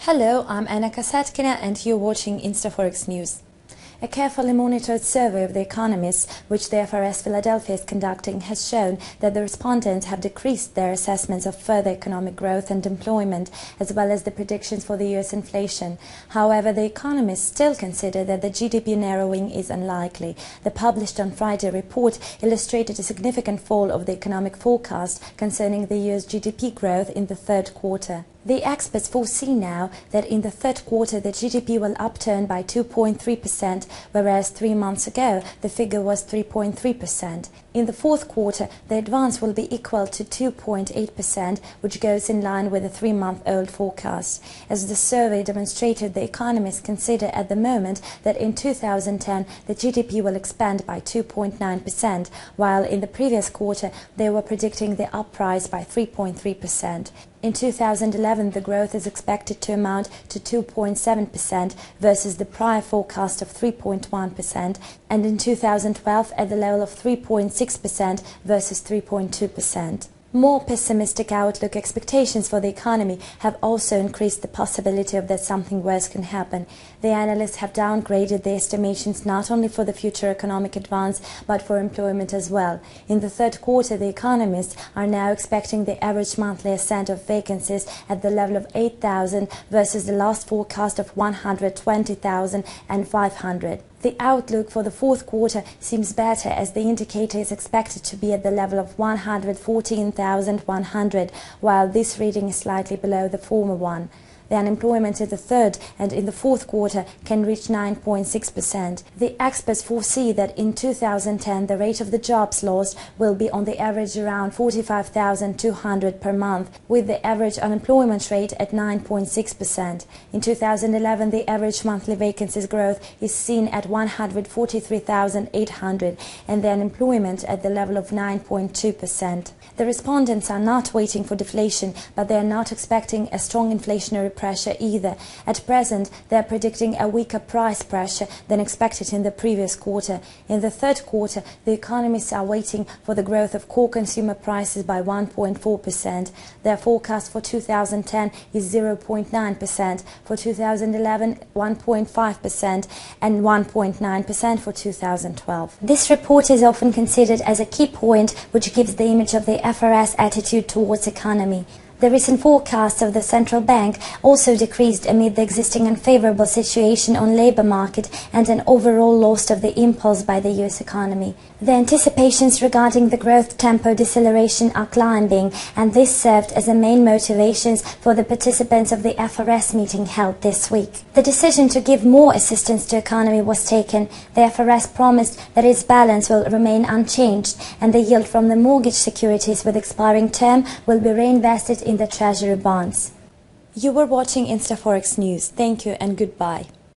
Hello, I'm Anna Kasatkina and you're watching InstaForex News. A carefully monitored survey of the economists, which the FRS Philadelphia is conducting, has shown that the respondents have decreased their assessments of further economic growth and employment, as well as the predictions for the US inflation. However, the economists still consider that the GDP narrowing is unlikely. The published on Friday report illustrated a significant fall of the economic forecast concerning the US GDP growth in the third quarter. The experts foresee now that in the third quarter the GDP will upturn by 2.3%, whereas 3 months ago the figure was 3.3%. In the fourth quarter, the advance will be equal to 2.8%, which goes in line with the 3-month-old forecast. As the survey demonstrated, the economists consider at the moment that in 2010 the GDP will expand by 2.9%, while in the previous quarter they were predicting the uprise by 3.3%. In 2011, the growth is expected to amount to 2.7% versus the prior forecast of 3.1%, and in 2012 at the level of 3.6% versus 3.2%. More pessimistic outlook expectations for the economy have also increased the possibility of that something worse can happen. The analysts have downgraded the estimations not only for the future economic advance but for employment as well. In the third quarter, the economists are now expecting the average monthly ascent of vacancies at the level of 8,000 versus the last forecast of 120,500. The outlook for the fourth quarter seems better, as the indicator is expected to be at the level of 114,100, while this reading is slightly below the former one. The unemployment in the third and in the fourth quarter can reach 9.6%. The experts foresee that in 2010 the rate of the jobs lost will be on the average around 45,200 per month, with the average unemployment rate at 9.6%. In 2011 the average monthly vacancies growth is seen at 143,800 and the unemployment at the level of 9.2%. The respondents are not waiting for deflation, but they are not expecting a strong inflationary pressure either. At present, they are predicting a weaker price pressure than expected in the previous quarter. In the third quarter, the economists are waiting for the growth of core consumer prices by 1.4%. Their forecast for 2010 is 0.9%, for 2011 1.5% and 1.9% for 2012. This report is often considered as a key point which gives the image of the FRS attitude towards economy. The recent forecasts of the central bank also decreased amid the existing unfavorable situation on labor market and an overall loss of the impulse by the US economy. The anticipations regarding the growth tempo deceleration are climbing, and this served as a main motivations for the participants of the FRS meeting held this week. The decision to give more assistance to economy was taken. The FRS promised that its balance will remain unchanged, and the yield from the mortgage securities with expiring term will be reinvested in the Treasury bonds. You were watching InstaForex News. Thank you and goodbye.